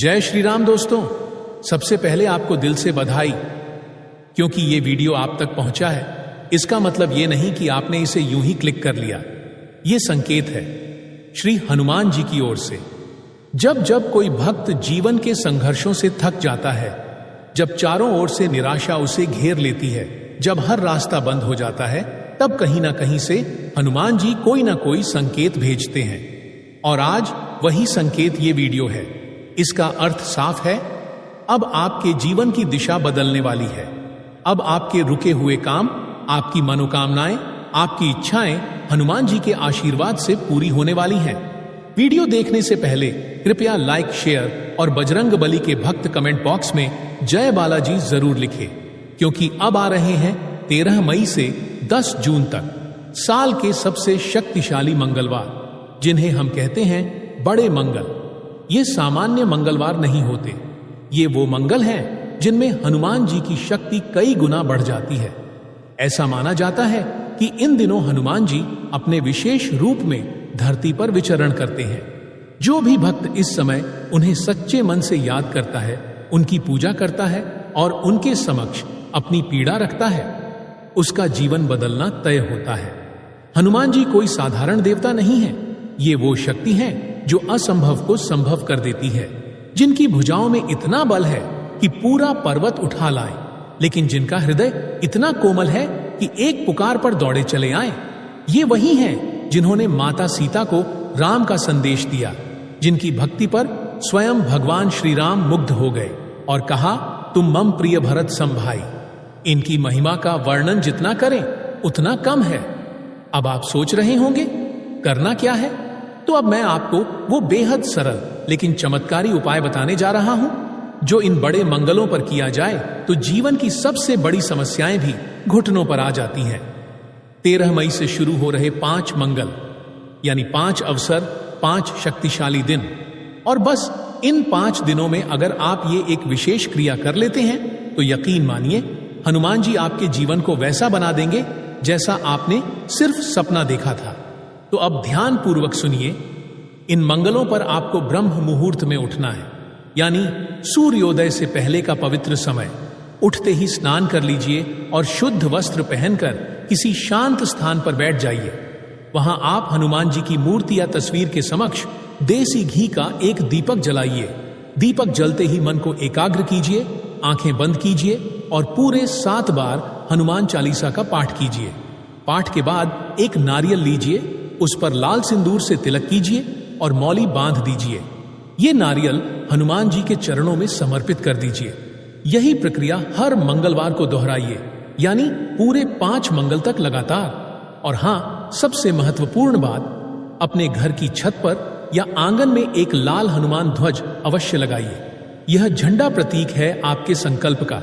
जय श्री राम दोस्तों। सबसे पहले आपको दिल से बधाई, क्योंकि ये वीडियो आप तक पहुंचा है। इसका मतलब ये नहीं कि आपने इसे यूं ही क्लिक कर लिया। ये संकेत है श्री हनुमान जी की ओर से। जब जब कोई भक्त जीवन के संघर्षों से थक जाता है, जब चारों ओर से निराशा उसे घेर लेती है, जब हर रास्ता बंद हो जाता है, तब कहीं ना कहीं से हनुमान जी कोई ना कोई संकेत भेजते हैं। और आज वही संकेत ये वीडियो है। इसका अर्थ साफ है, अब आपके जीवन की दिशा बदलने वाली है। अब आपके रुके हुए काम, आपकी मनोकामनाएं, आपकी इच्छाएं हनुमान जी के आशीर्वाद से पूरी होने वाली हैं। वीडियो देखने से पहले कृपया लाइक, शेयर और बजरंग बली के भक्त कमेंट बॉक्स में जय बालाजी जरूर लिखें, क्योंकि अब आ रहे हैं 13 मई से 10 जून तक साल के सबसे शक्तिशाली मंगलवार, जिन्हें हम कहते हैं बड़े मंगल। ये सामान्य मंगलवार नहीं होते, ये वो मंगल हैं जिनमें हनुमान जी की शक्ति कई गुना बढ़ जाती है। ऐसा माना जाता है कि इन दिनों हनुमान जी अपने विशेष रूप में धरती पर विचरण करते हैं। जो भी भक्त इस समय उन्हें सच्चे मन से याद करता है, उनकी पूजा करता है और उनके समक्ष अपनी पीड़ा रखता है, उसका जीवन बदलना तय होता है। हनुमान जी कोई साधारण देवता नहीं है। ये वो शक्ति है जो असंभव को संभव कर देती है, जिनकी भुजाओं में इतना बल है कि पूरा पर्वत उठा लाए, लेकिन जिनका हृदय इतना कोमल है कि एक पुकार पर दौड़े चले आए। ये वही हैं जिन्होंने माता सीता को राम का संदेश दिया, जिनकी भक्ति पर स्वयं भगवान श्री राम मुग्ध हो गए और कहा, तुम मम प्रिय भरत सम भाई। इनकी महिमा का वर्णन जितना करें उतना कम है। अब आप सोच रहे होंगे करना क्या है? तो अब मैं आपको वो बेहद सरल लेकिन चमत्कारी उपाय बताने जा रहा हूं, जो इन बड़े मंगलों पर किया जाए तो जीवन की सबसे बड़ी समस्याएं भी घुटनों पर आ जाती हैं। 13 मई से शुरू हो रहे 5 मंगल, यानी 5 अवसर, 5 शक्तिशाली दिन। और बस इन 5 दिनों में अगर आप ये एक विशेष क्रिया कर लेते हैं तो यकीन मानिए हनुमान जी आपके जीवन को वैसा बना देंगे जैसा आपने सिर्फ सपना देखा था। तो अब ध्यान पूर्वक सुनिए। इन मंगलों पर आपको ब्रह्म मुहूर्त में उठना है, यानी सूर्योदय से पहले का पवित्र समय। उठते ही स्नान कर लीजिए और शुद्ध वस्त्र पहनकर किसी शांत स्थान पर बैठ जाइए। वहां आप हनुमान जी की मूर्ति या तस्वीर के समक्ष देसी घी का एक दीपक जलाइए। दीपक जलते ही मन को एकाग्र कीजिए, आंखें बंद कीजिए और पूरे 7 बार हनुमान चालीसा का पाठ कीजिए। पाठ के बाद एक नारियल लीजिए, उस पर लाल सिंदूर से तिलक कीजिए और मौली बांध दीजिए। ये नारियल हनुमान जी के चरणों में समर्पित कर दीजिए। यही प्रक्रिया हर मंगलवार को दोहराइए, यानी पूरे 5 मंगल तक लगातार। और हां, सबसे महत्वपूर्ण बात, अपने घर की छत पर या आंगन में एक लाल हनुमान ध्वज अवश्य लगाइए। यह झंडा प्रतीक है आपके संकल्प का,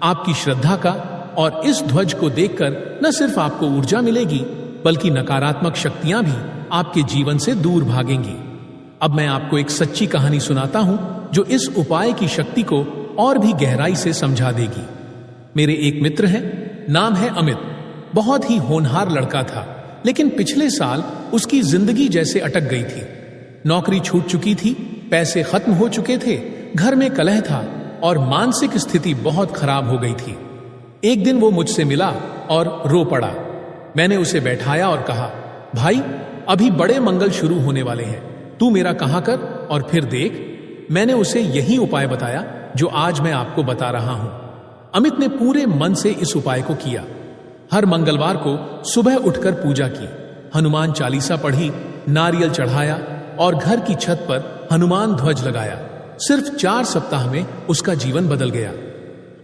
आपकी श्रद्धा का। और इस ध्वज को देखकर न सिर्फ आपको ऊर्जा मिलेगी, बल्कि नकारात्मक शक्तियां भी आपके जीवन से दूर भागेंगी। अब मैं आपको एक सच्ची कहानी सुनाता हूं, जो इस उपाय की शक्ति को और भी गहराई से समझा देगी। मेरे एक मित्र हैं, नाम है अमित। बहुत ही होनहार लड़का था, लेकिन पिछले साल उसकी जिंदगी जैसे अटक गई थी। नौकरी छूट चुकी थी, पैसे खत्म हो चुके थे, घर में कलह था और मानसिक स्थिति बहुत खराब हो गई थी। एक दिन वो मुझसे मिला और रो पड़ा। मैंने उसे बैठाया और कहा, भाई, अभी बड़े मंगल शुरू होने वाले हैं, तू मेरा कहा कर और फिर देख। मैंने उसे यही उपाय बताया जो आज मैं आपको बता रहा हूं। अमित ने पूरे मन से इस उपाय को किया। हर मंगलवार को सुबह उठकर पूजा की, हनुमान चालीसा पढ़ी, नारियल चढ़ाया और घर की छत पर हनुमान ध्वज लगाया। सिर्फ 4 सप्ताह में उसका जीवन बदल गया।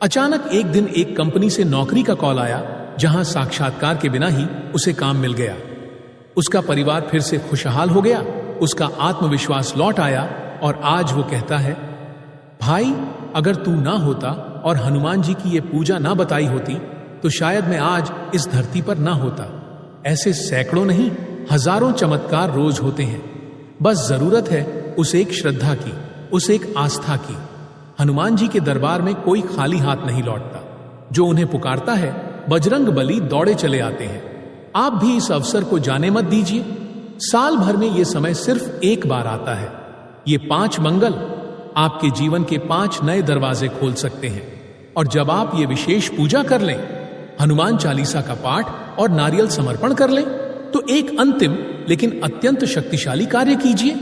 अचानक एक दिन एक कंपनी से नौकरी का कॉल आया, जहां साक्षात्कार के बिना ही उसे काम मिल गया। उसका परिवार फिर से खुशहाल हो गया, उसका आत्मविश्वास लौट आया और आज वो कहता है, भाई, अगर तू ना होता और हनुमान जी की ये पूजा ना बताई होती तो शायद मैं आज इस धरती पर ना होता। ऐसे सैकड़ों नहीं, हजारों चमत्कार रोज होते हैं। बस जरूरत है उस एक श्रद्धा की, उस एक आस्था की। हनुमान जी के दरबार में कोई खाली हाथ नहीं लौटता। जो उन्हें पुकारता है, बजरंग बली दौड़े चले आते हैं। आप भी इस अवसर को जाने मत दीजिए। साल भर में यह समय सिर्फ एक बार आता है। ये 5 मंगल आपके जीवन के 5 नए दरवाजे खोल सकते हैं। और जब आप ये विशेष पूजा कर लें, हनुमान चालीसा का पाठ और नारियल समर्पण कर लें, तो एक अंतिम लेकिन अत्यंत शक्तिशाली कार्य कीजिए।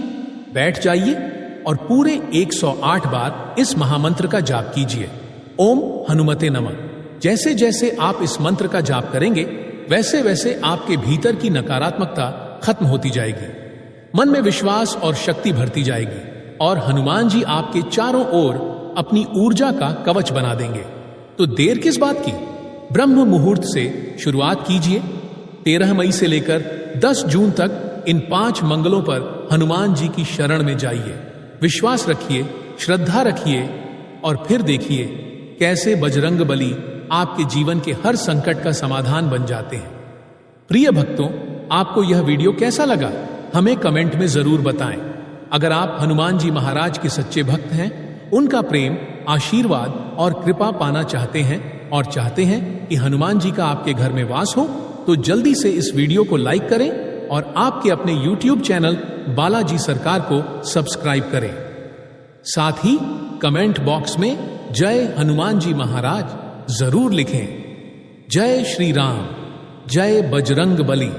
बैठ जाइए और पूरे 108 बार इस महामंत्र का जाप कीजिए, ओम हनुमते नमः। जैसे जैसे आप इस मंत्र का जाप करेंगे, वैसे वैसे आपके भीतर की नकारात्मकता खत्म होती जाएगी, मन में विश्वास और शक्ति भरती जाएगी, और हनुमान जी आपके चारों ओर अपनी ऊर्जा का कवच बना देंगे। तो देर किस बात की? ब्रह्म मुहूर्त से शुरुआत कीजिए। 13 मई से लेकर 10 जून तक इन 5 मंगलों पर हनुमान जी की शरण में जाइए। विश्वास रखिए, श्रद्धा रखिए, और फिर देखिए कैसे बजरंग बली आपके जीवन के हर संकट का समाधान बन जाते हैं। प्रिय भक्तों, आपको यह वीडियो कैसा लगा हमें कमेंट में जरूर बताएं। अगर आप हनुमान जी महाराज के सच्चे भक्त हैं, उनका प्रेम, आशीर्वाद और कृपा पाना चाहते हैं और चाहते हैं कि हनुमान जी का आपके घर में वास हो, तो जल्दी से इस वीडियो को लाइक करें और आपके अपने YouTube चैनल बालाजी सरकार को सब्सक्राइब करें। साथ ही कमेंट बॉक्स में जय हनुमान जी महाराज जरूर लिखें। जय श्री राम, जय बजरंग बली।